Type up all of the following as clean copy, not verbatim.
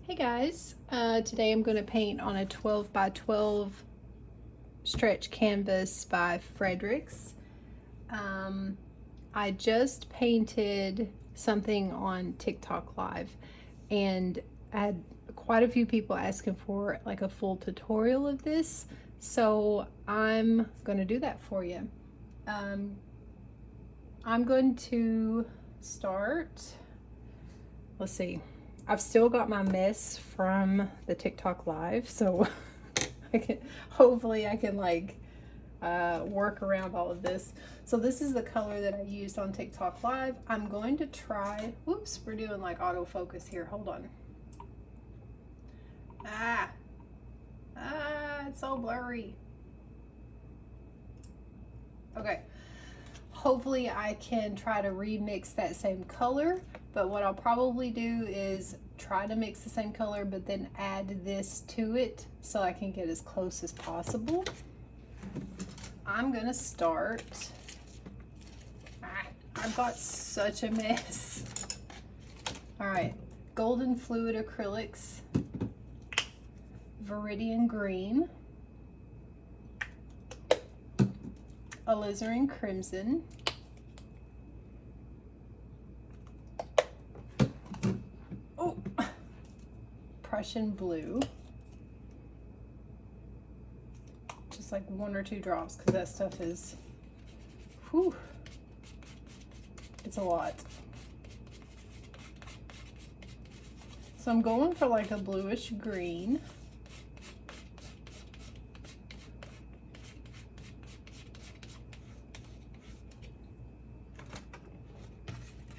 Hey guys, today I'm going to paint on a 12 by 12 stretch canvas by Fredericks. I just painted something on TikTok Live and I had quite a few people asking for like a full tutorial of this, so I'm going to do that for you. I'm going to start, let's see. I've still got my mess from the TikTok Live, so hopefully I can like work around all of this. So this is the color that I used on TikTok Live. I'm going to try, whoops, we're doing like autofocus here, hold on. It's so blurry. Okay. Hopefully I can try to remix that same color, but what I'll probably do is try to mix the same color but then add this to it so I can get as close as possible. I'm gonna start. I've got such a mess. Alright, Golden Fluid Acrylics, Viridian Green, alizarin Crimson, Prussian Blue, just like 1 or 2 drops because that stuff is, whew, it's a lot. So I'm going for like a bluish green.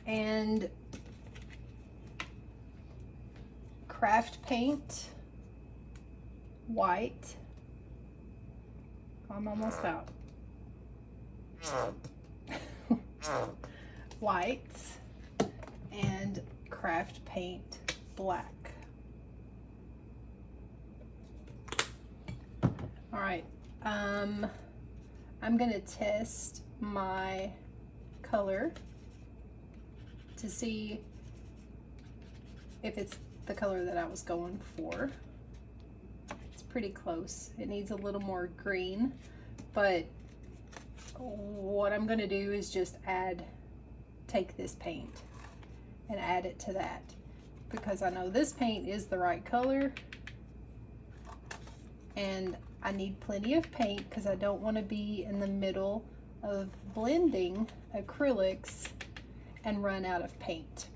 And craft paint, white. I'm almost out. White and craft paint, black. All right, I'm gonna test my color to see if it's the color that I was going for. It's pretty close. It needs a little more green, but what I'm gonna do is just take this paint and add it to that, because I know this paint is the right color and I need plenty of paint because I don't want to be in the middle of blending acrylics and run out of paint,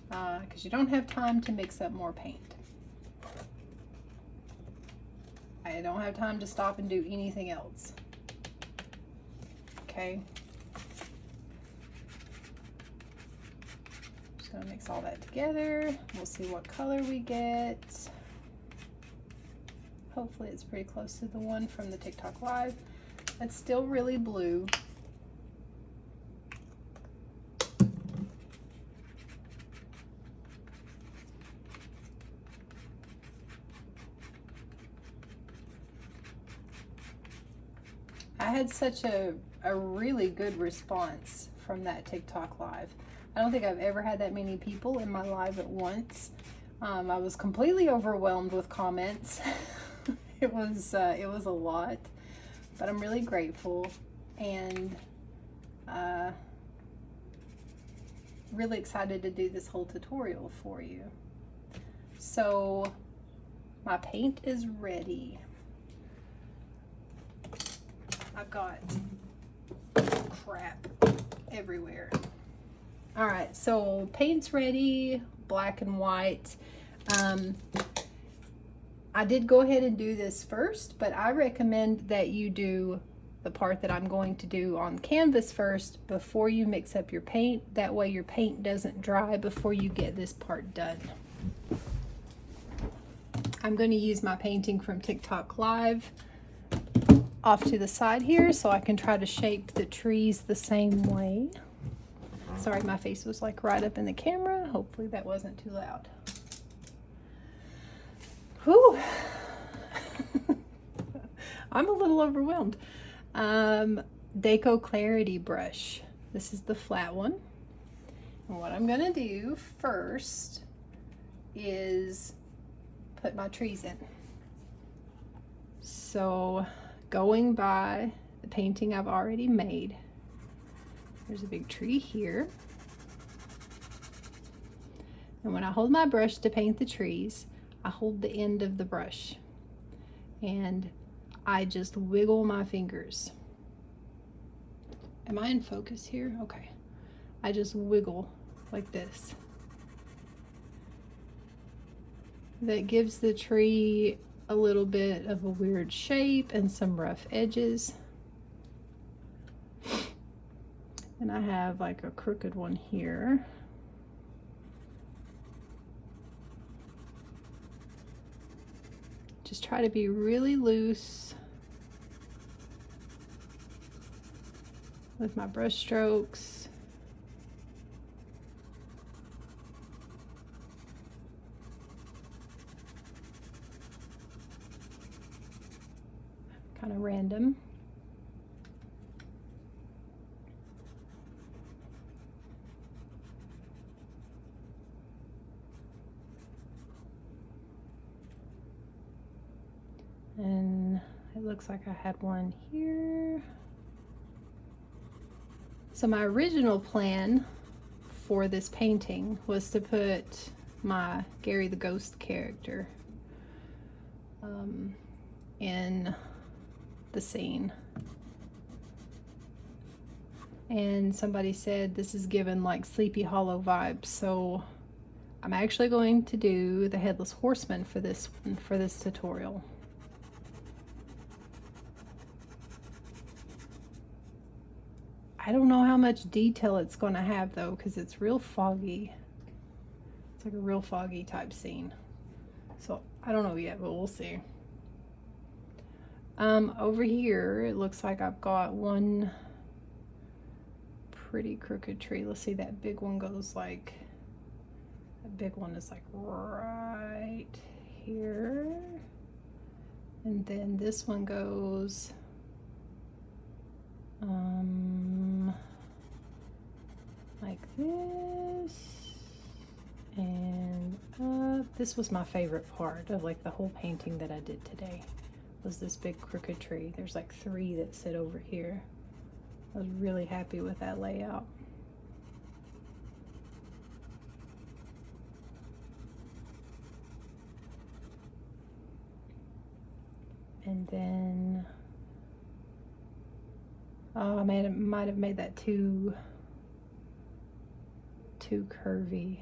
because you don't have time to mix up more paint. I don't have time to stop and do anything else. Okay. Just gonna mix all that together. We'll see what color we get. Hopefully it's pretty close to the one from the TikTok Live. It's still really blue. I had such a really good response from that TikTok Live. I don't think I've ever had that many people in my live at once. I was completely overwhelmed with comments. It was a lot, but I'm really grateful and really excited to do this whole tutorial for you. So my paint is ready. I've got crap everywhere. All right, so paint's ready, black and white. I did go ahead and do this first, but I recommend that you do the part that I'm going to do on canvas first before you mix up your paint. That way your paint doesn't dry before you get this part done. I'm going to use my painting from TikTok Live off to the side here so I can try to shape the trees the same way. Sorry, my face was like right up in the camera. Hopefully that wasn't too loud. Whew. I'm a little overwhelmed. Deco Clarity brush. This is the flat one. And what I'm gonna do first is put my trees in. So going by the painting I've already made, there's a big tree here. And when I hold my brush to paint the trees, I hold the end of the brush and I just wiggle my fingers. Am I in focus here? Okay. I just wiggle like this. That gives the tree a little bit of a weird shape and some rough edges. And I have like a crooked one here. Just try to be really loose with my brush strokes. Kind of random. And it looks like I had one here. So my original plan for this painting was to put my Gary the Ghost character in the scene. And somebody said this is given like Sleepy Hollow vibes, so I'm actually going to do the Headless Horseman for this tutorial. I don't know how much detail it's going to have though, because it's real foggy. It's like a real foggy type scene. So I don't know yet, but we'll see. Over here, it looks like I've got one pretty crooked tree. Let's see, that big one goes like, that big one is like right here. And then this one goes like this and up. This was my favorite part of like the whole painting that I did today, was this big crooked tree. There's like 3 that sit over here. I was really happy with that layout. And then oh, I might have made that too curvy.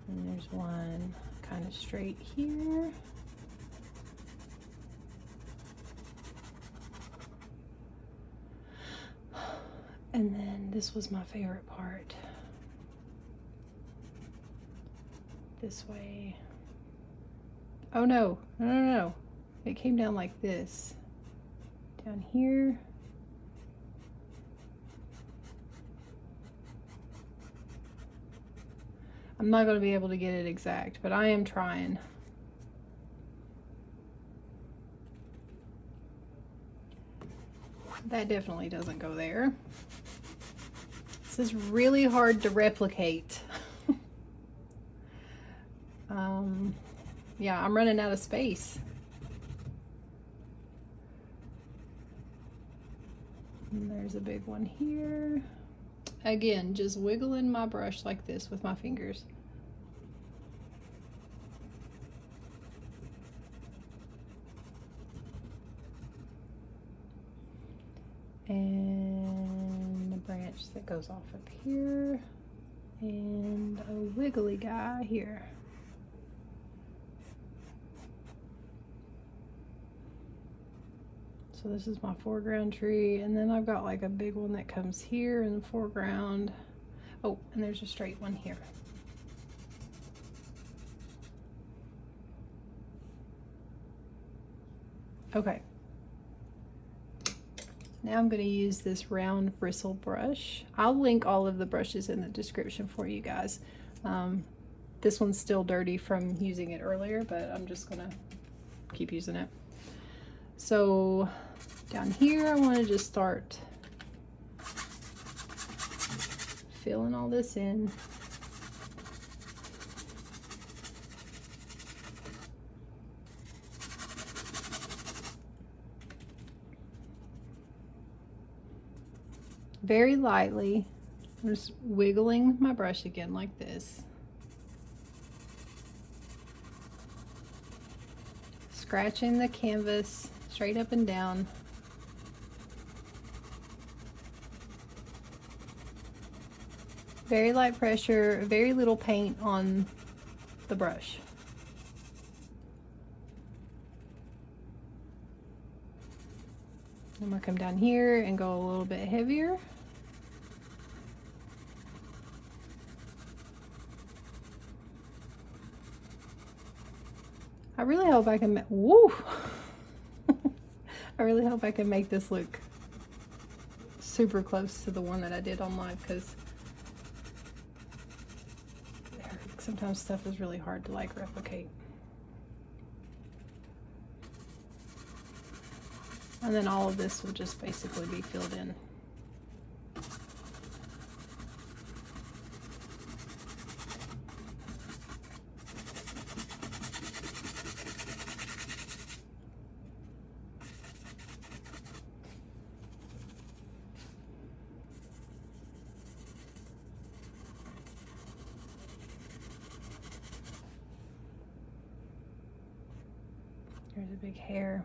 And there's one kind of straight here. And then this was my favorite part. This way. Oh no, no. It came down like this. Down here. I'm not going to be able to get it exact, but I am trying. That definitely doesn't go there. This is really hard to replicate. Yeah, I'm running out of space. And there's a big one here. Again, just wiggling my brush like this with my fingers. And a branch that goes off up here. And a wiggly guy here. So this is my foreground tree, and then I've got like a big one that comes here in the foreground. Oh, and there's a straight one here. Okay. Now I'm going to use this round bristle brush. I'll link all of the brushes in the description for you guys. This one's still dirty from using it earlier, but I'm just going to keep using it. So down here, I want to just start filling all this in. very lightly. I'm just wiggling my brush again like this. Scratching the canvas straight up and down. Very light pressure, very little paint on the brush. I'm gonna come down here and go a little bit heavier. I really hope I can, woo! I really hope I can make this look super close to the one that I did on live, because sometimes stuff is really hard to like replicate. And then all of this will just basically be filled in. There's a big hair.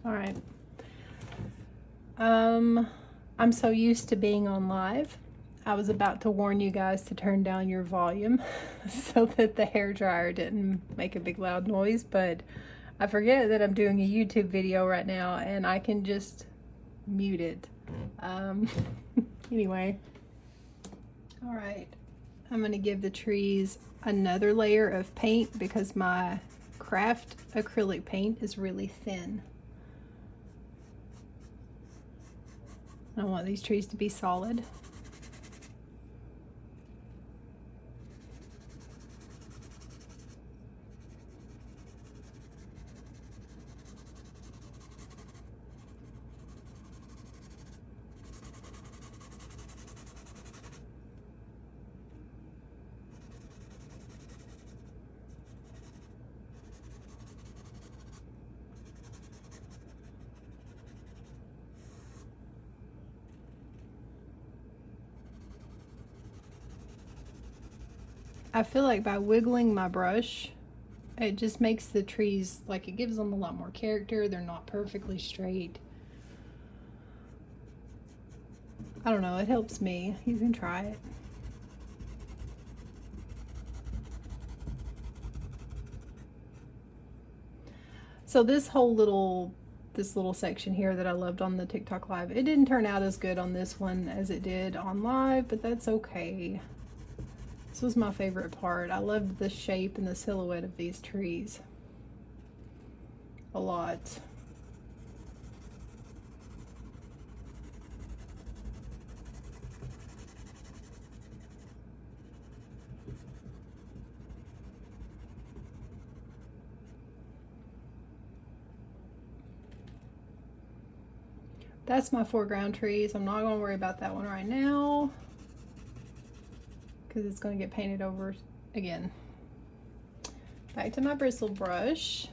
All right. I'm so used to being on live. I was about to warn you guys to turn down your volume so that the hairdryer didn't make a big loud noise, but I forget that I'm doing a YouTube video right now and I can just mute it. Anyway. All right. I'm going to give the trees another layer of paint because my craft acrylic paint is really thin. I want these trees to be solid. I feel like by wiggling my brush, it just makes the trees, like, it gives them a lot more character. They're not perfectly straight. I don't know, it helps me. You can try it. So this little section here that I loved on the TikTok live, it didn't turn out as good on this one as it did on live, but that's okay. This was my favorite part. I loved the shape and the silhouette of these trees a lot. That's my foreground trees. I'm not going to worry about that one right now because it's going to get painted over again. Back to my bristle brush,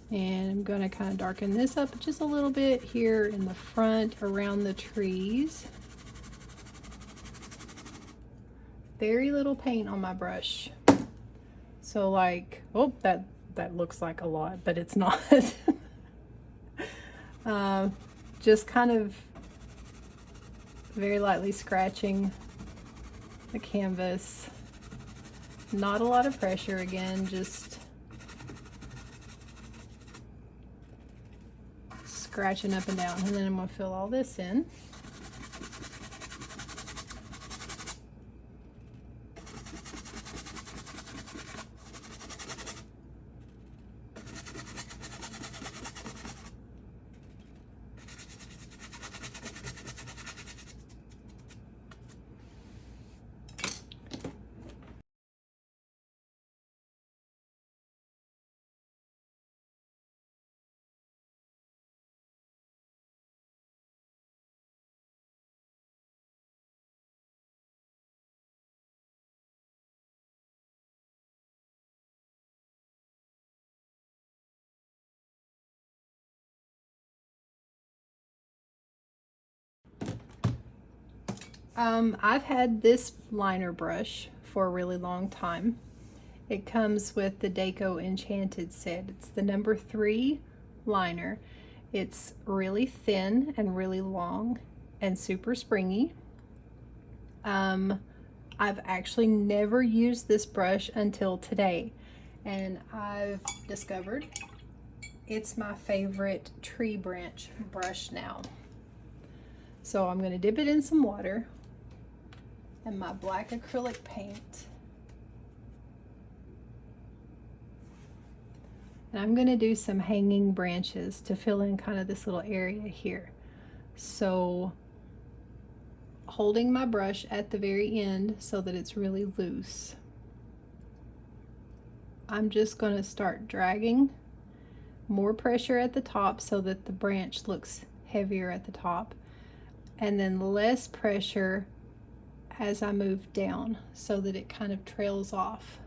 and I'm going to kind of darken this up just a little bit here in the front around the trees. Very little paint on my brush, so like, oh, that looks like a lot, but it's not. Just kind of very lightly scratching the canvas. Not a lot of pressure, again, just scratching up and down. And then I'm going to fill all this in. I've had this liner brush for a really long time. It comes with the Deco Enchanted set. It's the number 3 liner. It's really thin and really long and super springy. I've actually never used this brush until today, and I've discovered it's my favorite tree branch brush now. So I'm going to dip it in some water and my black acrylic paint. And I'm going to do some hanging branches to fill in kind of this little area here. So holding my brush at the very end so that it's really loose, I'm just going to start dragging more pressure at the top so that the branch looks heavier at the top, and then less pressure as I move down so that it kind of trails off.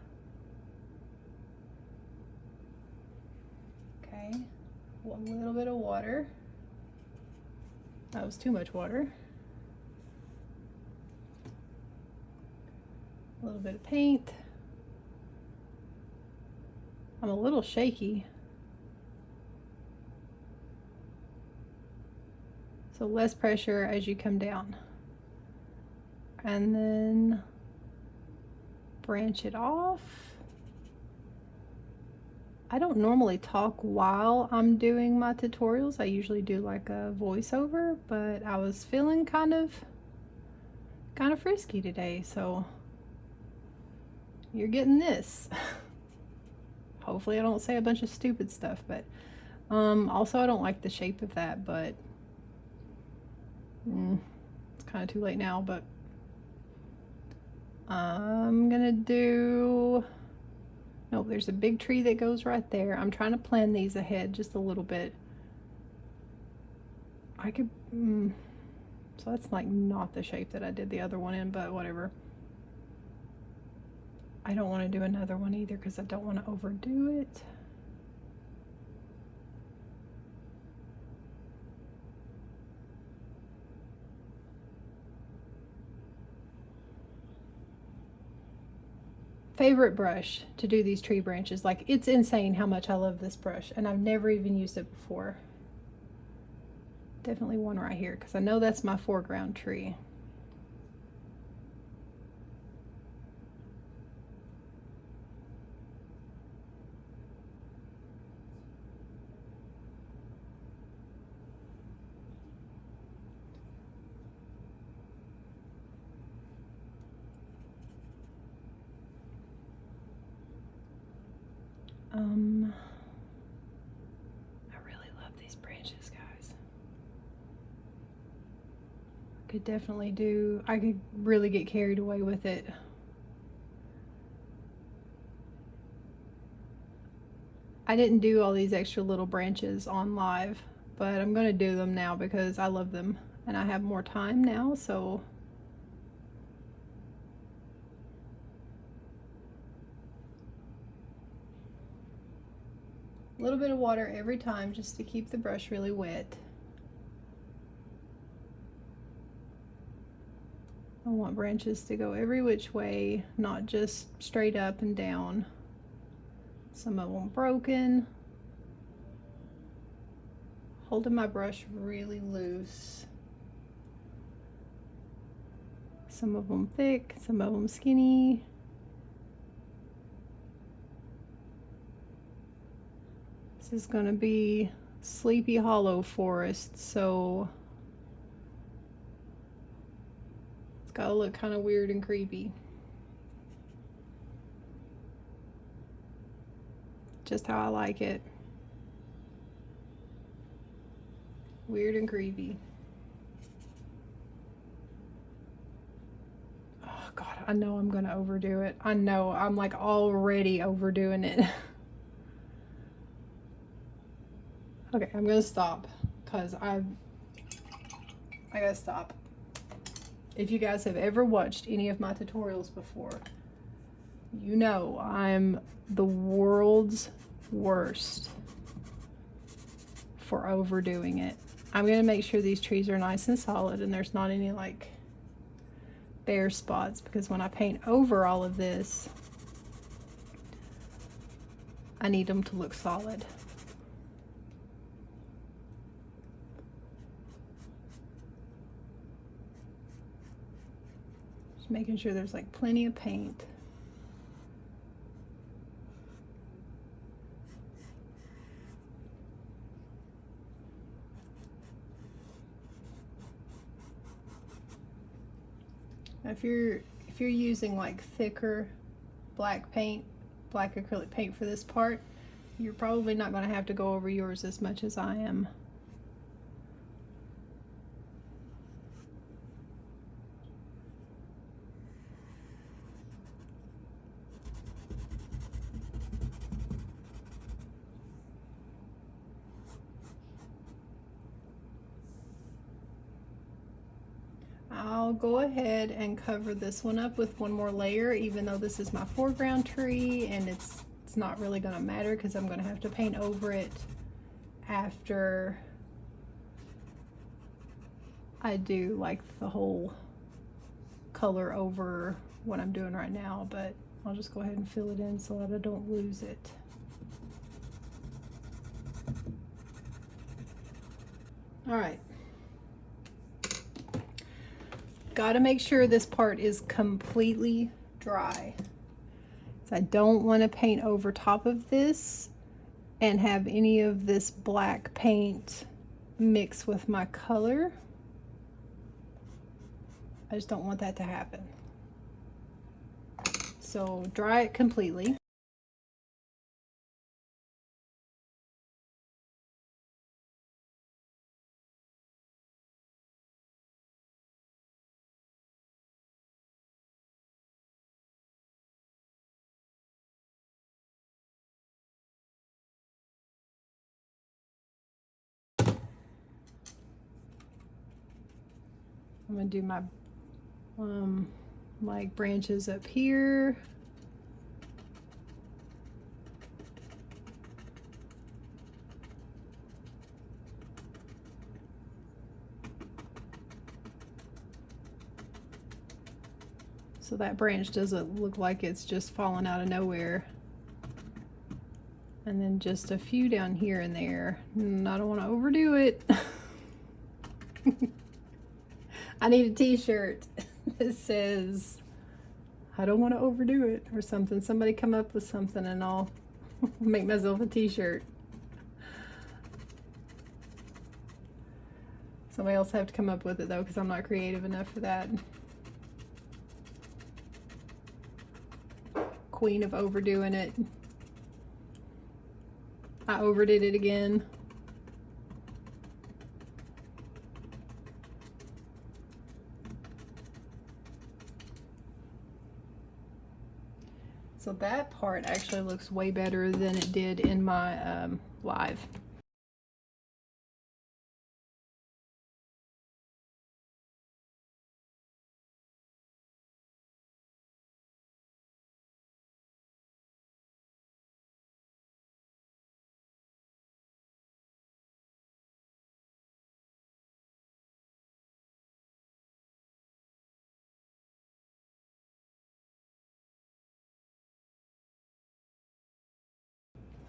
Okay, a little bit of water. That was too much water. A little bit of paint. I'm a little shaky. So less pressure as you come down. And then branch it off. I don't normally talk while I'm doing my tutorials. I usually do like a voiceover, but I was feeling kind of frisky today, so you're getting this. Hopefully I don't say a bunch of stupid stuff, but also I don't like the shape of that, but it's kind of too late now. But I'm gonna do, nope, there's a big tree that goes right there. I'm trying to plan these ahead just a little bit. I could, so that's like not the shape that I did the other one in, but whatever. I don't want to do another one either because I don't want to overdo it. Favorite brush to do these tree branches. Like, it's insane how much I love this brush, and I've never even used it before. Definitely one right here because I know that's my foreground tree. I really love these branches, guys. Could definitely do, I could really get carried away with it. I didn't do all these extra little branches on live, but I'm going to do them now because I love them and I have more time now, so a little bit of water every time just to keep the brush really wet. I want branches to go every which way, not just straight up and down. Some of them broken. Holding my brush really loose. Some of them thick, some of them skinny. This is going to be Sleepy Hollow Forest, so it's got to look kind of weird and creepy. Just how I like it. Weird and creepy. Oh God, I know I'm going to overdo it. I know I'm like already overdoing it. Okay, I'm gonna stop because I gotta stop. If you guys have ever watched any of my tutorials before, you know I'm the world's worst for overdoing it. I'm gonna make sure these trees are nice and solid and there's not any like bare spots, because when I paint over all of this, I need them to look solid. Just making sure there's like plenty of paint. If you're using like thicker black paint, black acrylic paint for this part, you're probably not going to have to go over yours as much as I am. I'll go ahead and cover this one up with one more layer, even though this is my foreground tree, and it's not really going to matter because I'm going to have to paint over it after I do like the whole color over what I'm doing right now, but I'll just go ahead and fill it in so that I don't lose it. All right. Got to make sure this part is completely dry. So I don't want to paint over top of this and have any of this black paint mix with my color. I just don't want that to happen. So dry it completely. I'm gonna do my like branches up here. So that branch doesn't look like it's just falling out of nowhere. And then just a few down here and there. I don't want to overdo it. I need a t-shirt that says, I don't want to overdo it, or something. Somebody come up with something and I'll make myself a t-shirt. Somebody else have to come up with it though, because I'm not creative enough for that. Queen of overdoing it. I overdid it again. So that part actually looks way better than it did in my live.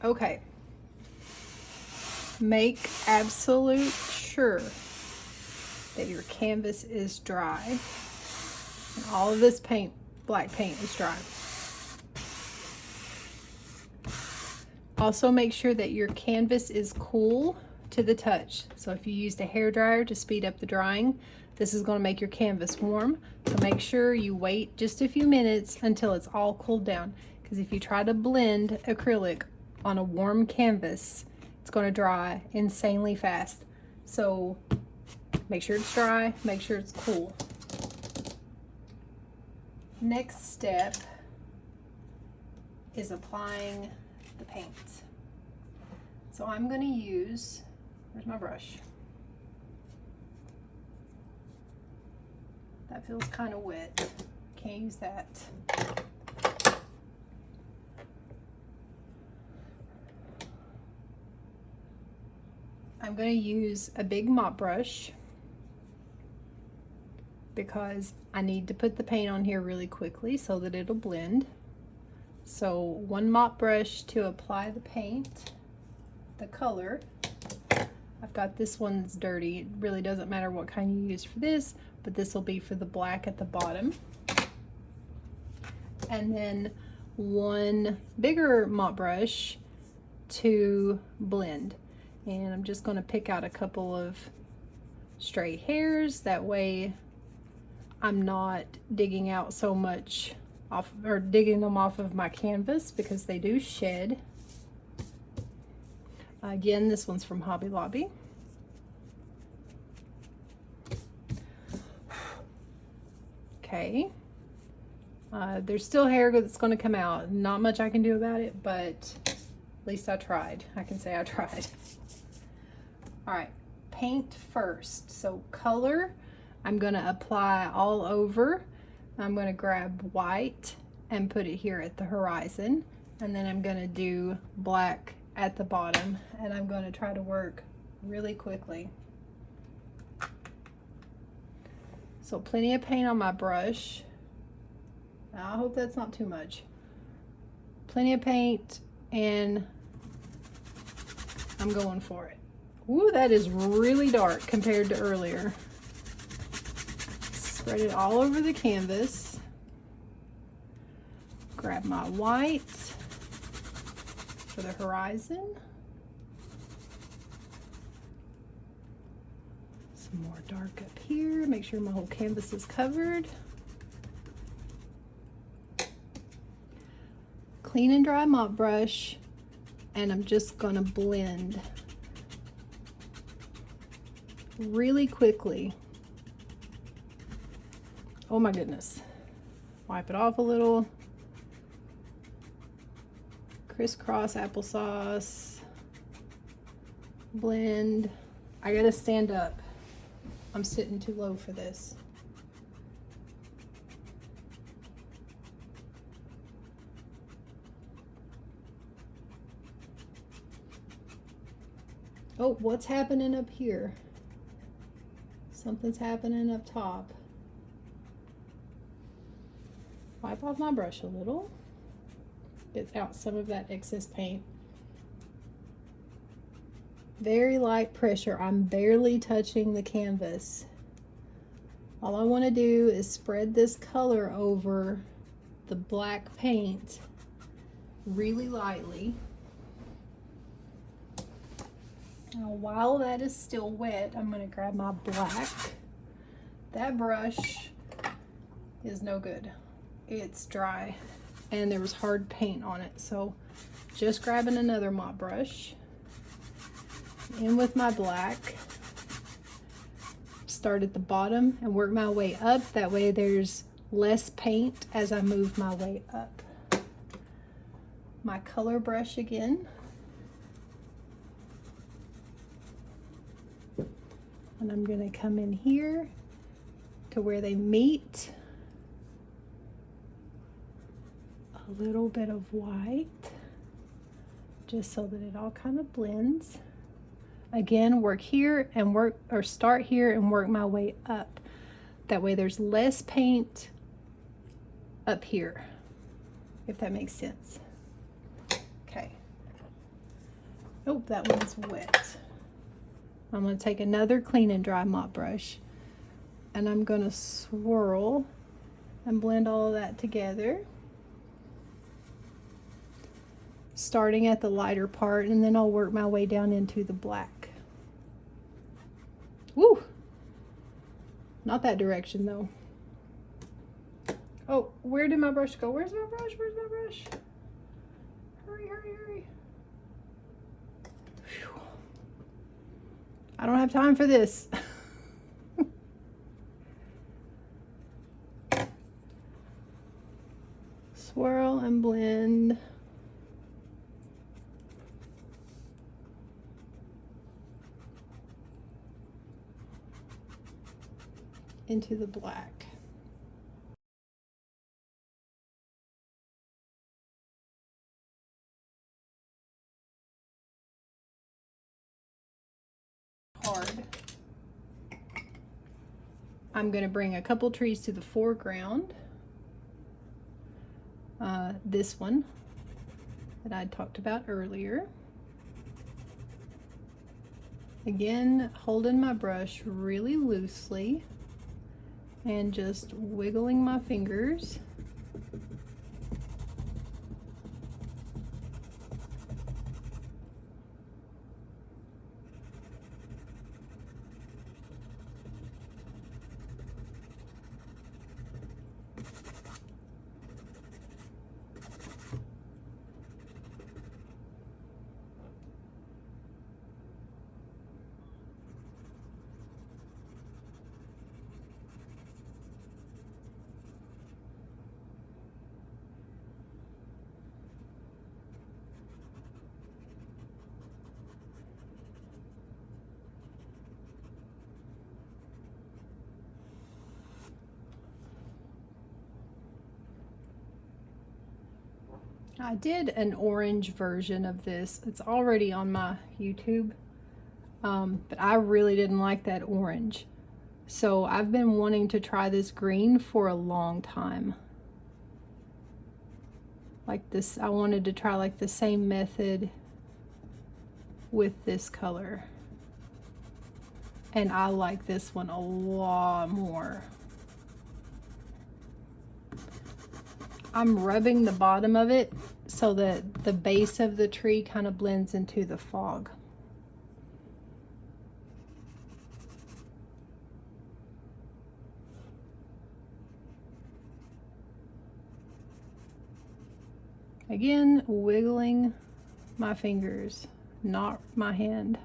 Okay. Make absolute sure that your canvas is dry and all of this paint, black paint, is dry. Also make sure that your canvas is cool to the touch. So if you used a hairdryer to speed up the drying, this is going to make your canvas warm. So make sure you wait just a few minutes until it's all cooled down, because if you try to blend acrylic on a warm canvas, it's going to dry insanely fast. So make sure it's dry, make sure it's cool. Next step is applying the paint. So I'm going to use, where's my brush? That feels kind of wet. Can't use that. I'm going to use a big mop brush because I need to put the paint on here really quickly so that it'll blend. So one mop brush to apply the paint, the color. I've got this one that's dirty. It really doesn't matter what kind you use for this, but this will be for the black at the bottom. And then one bigger mop brush to blend. And I'm just going to pick out a couple of stray hairs. That way I'm not digging out so much off, or digging them off of my canvas, because they do shed. Again, this one's from Hobby Lobby. Okay. There's still hair that's going to come out. Not much I can do about it, but at least I tried. I can say I tried. All right, paint first. So color, I'm going to apply all over. I'm going to grab white and put it here at the horizon. And then I'm going to do black at the bottom. And I'm going to try to work really quickly. So plenty of paint on my brush. I hope that's not too much. Plenty of paint, and I'm going for it. Ooh, that is really dark compared to earlier. Spread it all over the canvas. Grab my white for the horizon. Some more dark up here. Make sure my whole canvas is covered. Clean and dry mop brush, and I'm just going to blend really quickly. Oh my goodness. Wipe it off a little. Crisscross applesauce. Blend. I gotta stand up. I'm sitting too low for this. Oh, what's happening up here? Something's happening up top. Wipe off my brush a little. Get out some of that excess paint. Very light pressure. I'm barely touching the canvas. All I want to do is spread this color over the black paint really lightly. Now, while that is still wet, I'm going to grab my black. That brush is no good. It's dry and there was hard paint on it. So just grabbing another mop brush, in with my black, start at the bottom and work my way up. That way there's less paint as I move my way up. My color brush again. And I'm going to come in here to where they meet. A little bit of white, just so that it all kind of blends. Again, work here and work, or start here and work my way up. That way there's less paint up here, if that makes sense. Okay. Oh, that one's wet. I'm going to take another clean and dry mop brush, and I'm going to swirl and blend all of that together, starting at the lighter part, and then I'll work my way down into the black. Woo! Not that direction though. Oh, where did my brush go? Where's my brush? Where's my brush? Hurry, hurry, hurry. Whew. I don't have time for this. Swirl and blend. Into the black. Hard. I'm going to bring a couple trees to the foreground. This one that I talked about earlier. Again, holding my brush really loosely and just wiggling my fingers. I did an orange version of this. It's already on my YouTube, but I really didn't like that orange. So I've been wanting to try this green for a long time. Like this, I wanted to try like the same method with this color. And I like this one a lot more. I'm rubbing the bottom of it so that the base of the tree kind of blends into the fog. Again, wiggling my fingers, not my hand.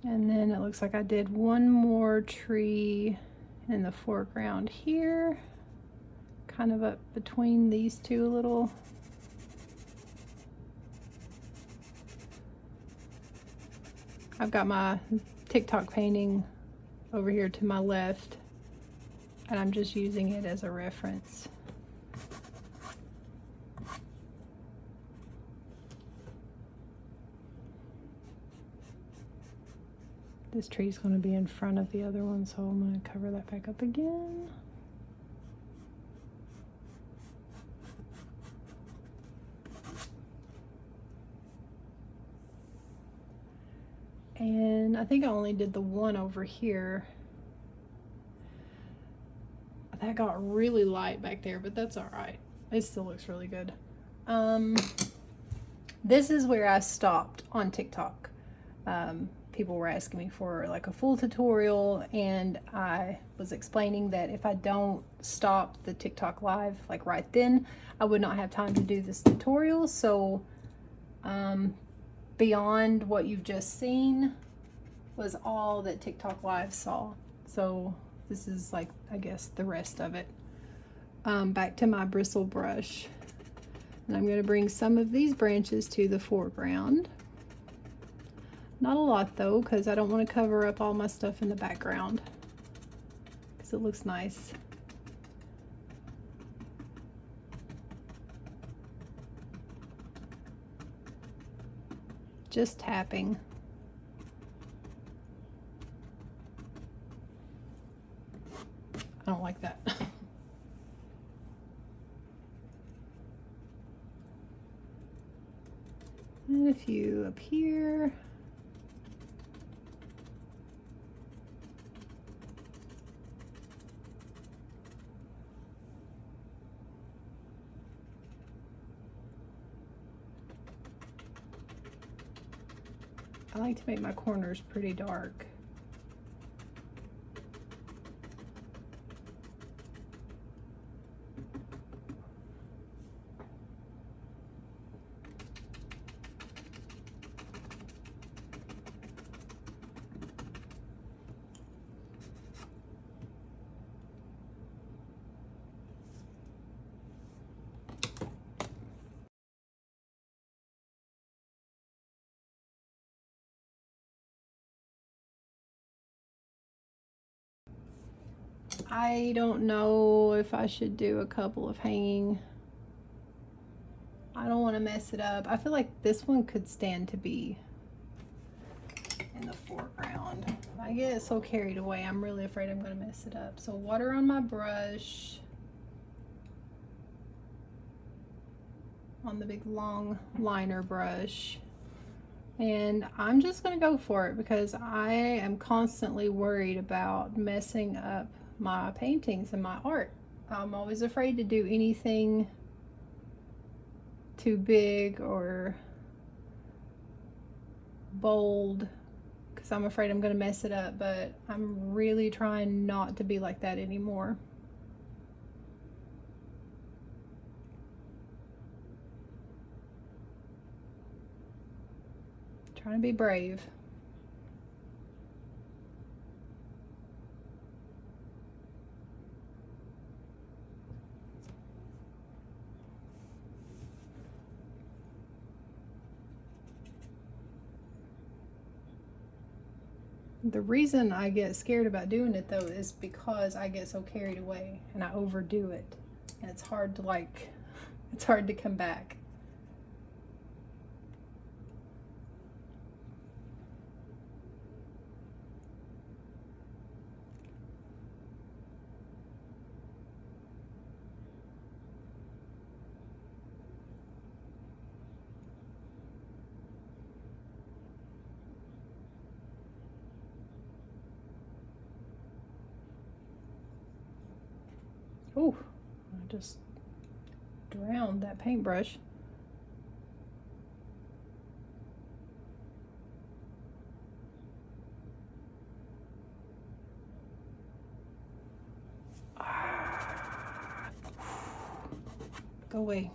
And then it looks like I did one more tree in the foreground here, kind of up between these two a little. I've got my TikTok painting over here to my left, and I'm just using it as a reference. This tree's going to be in front of the other one, so I'm going to cover that back up again. And I think I only did the one over here. That got really light back there, but that's all right. It still looks really good. This is where I stopped on TikTok. People were asking me for like a full tutorial, and I was explaining that if I don't stop the TikTok live like right then, I would not have time to do this tutorial. So beyond what you've just seen was all that TikTok live saw. So this is like, I guess, the rest of it. Back to my bristle brush, and I'm going to bring some of these branches to the foreground. Not a lot though, because I don't want to cover up all my stuff in the background, because it looks nice. Just tapping. I don't like that. And a few up here. I like to make my corners pretty dark. I don't know if I should do a couple of hanging. I don't want to mess it up. I feel like this one could stand to be in the foreground. I get so carried away. I'm really afraid I'm going to mess it up. So water on my brush. On the big long liner brush. And I'm just going to go for it because I am constantly worried about messing up my paintings and my art. I'm always afraid to do anything too big or bold because I'm afraid I'm going to mess it up, but I'm really trying not to be like that anymore. Trying to be brave. The reason I get scared about doing it though is because I get so carried away and I overdo it. And it's hard to it's hard to come back. Ooh, I just drowned that paintbrush. Go away.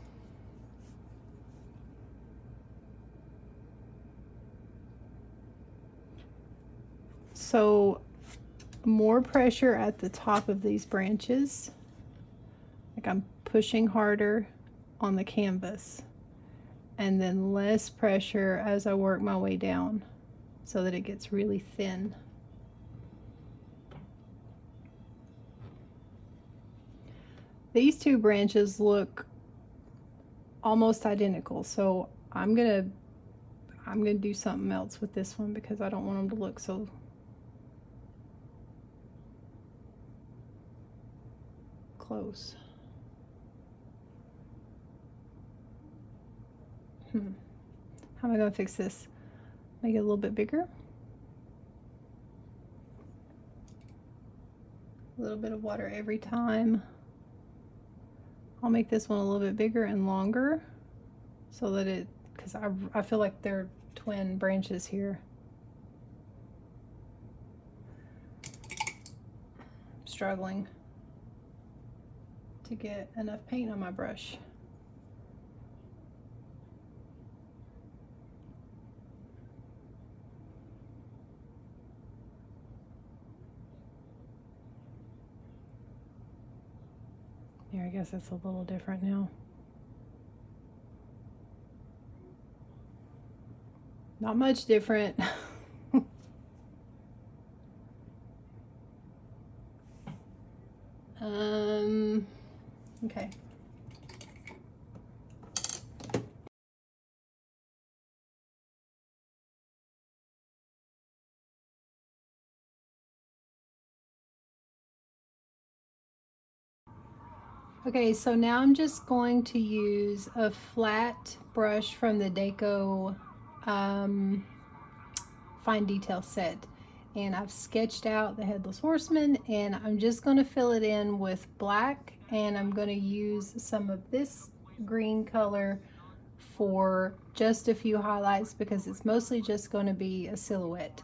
So more pressure at the top of these branches. Like I'm pushing harder on the canvas, and then less pressure as I work my way down so that it gets really thin. These two branches look almost identical, so I'm gonna do something else with this one because I don't want them to look so close. How am I going to fix this? Make it a little bit bigger. A little bit of water every time. I'll make this one a little bit bigger and longer so that it, because I feel like they're twin branches here. I'm struggling to get enough paint on my brush. Here, I guess it's a little different now. Not much different. Okay. Okay, so now I'm just going to use a flat brush from the Deco Fine Detail set. And I've sketched out the Headless Horseman, and I'm just going to fill it in with black, and I'm going to use some of this green color for just a few highlights because it's mostly just going to be a silhouette.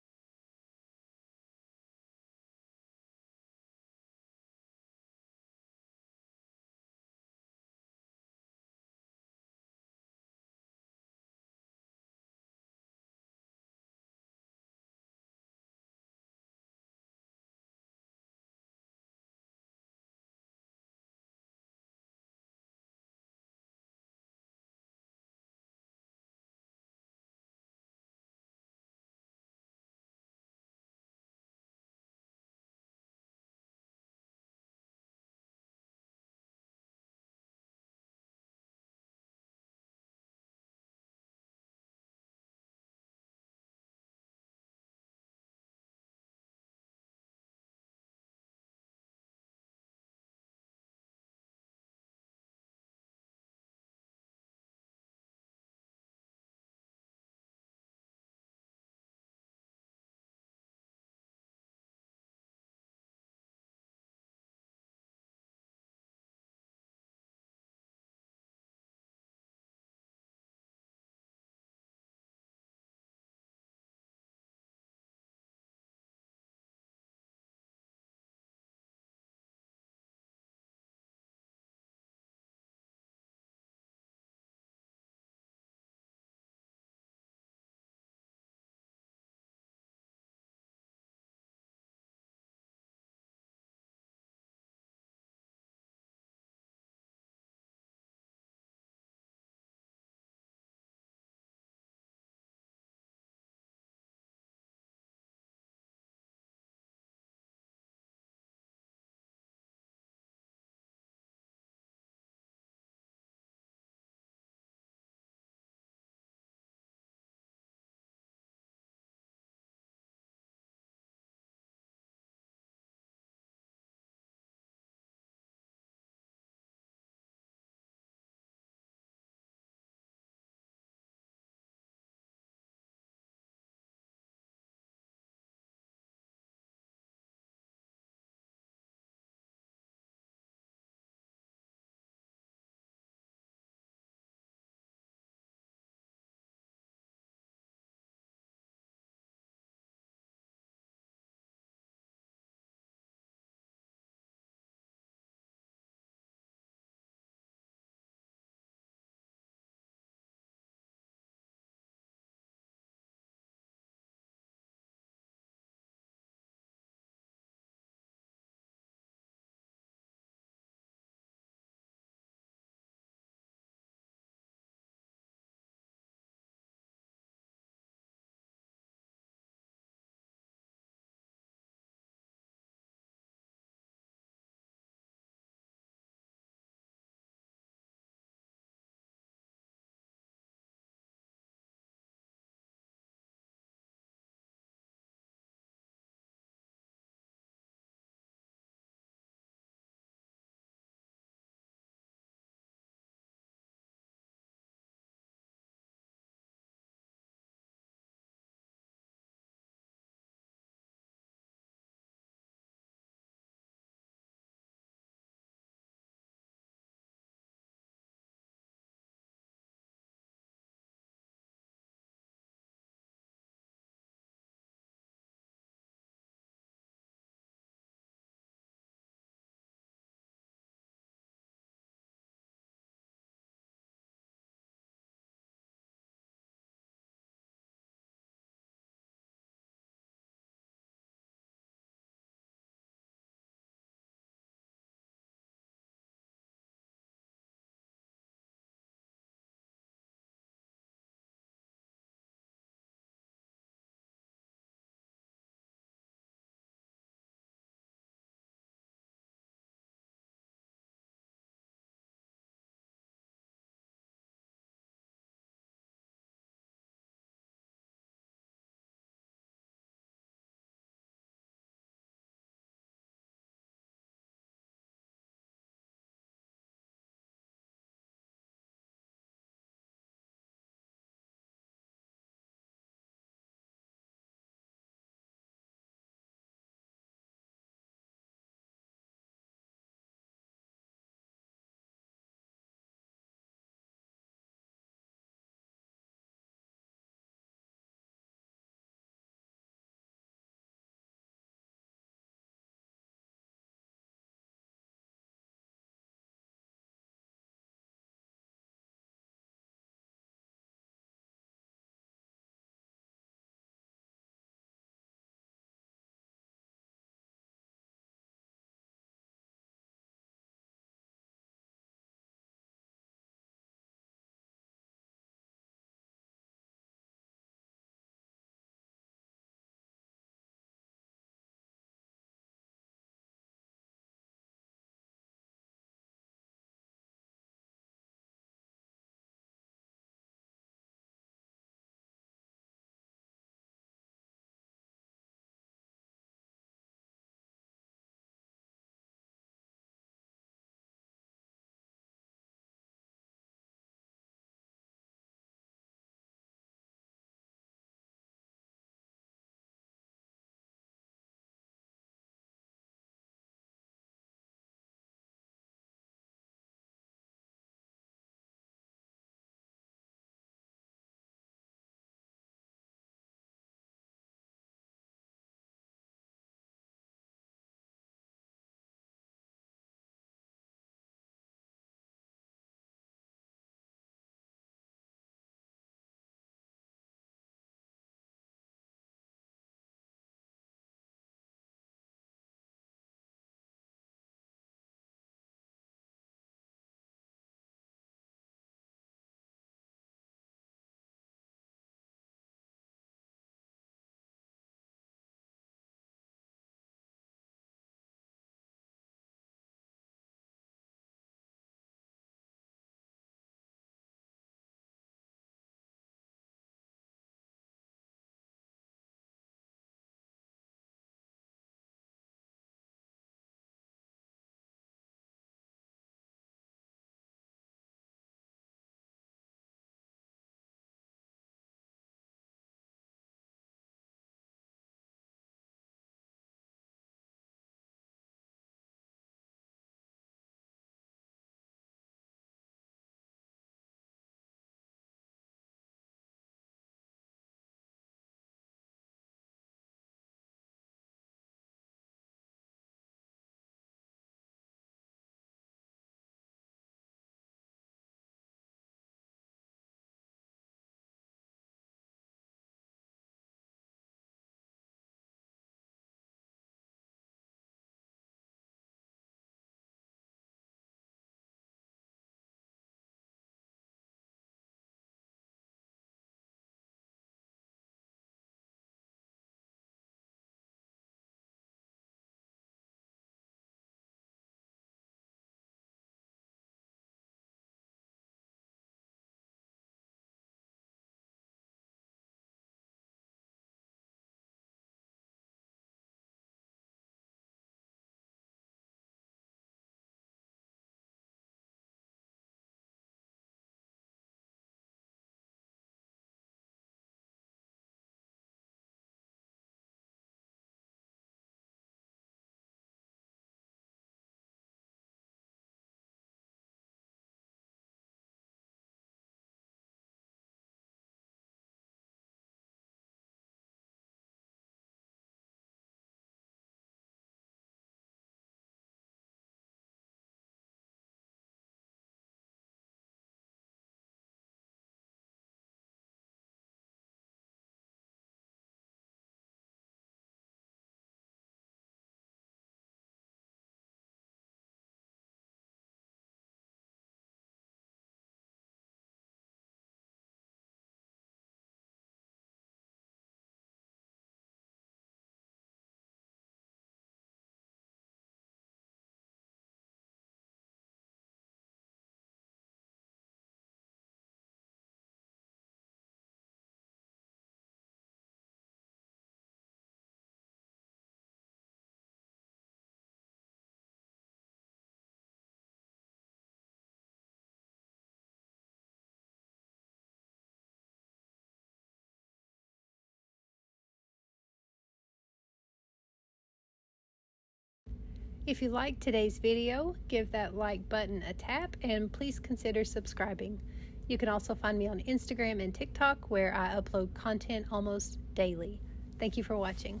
If you liked today's video, give that like button a tap and please consider subscribing. You can also find me on Instagram and TikTok where I upload content almost daily. Thank you for watching.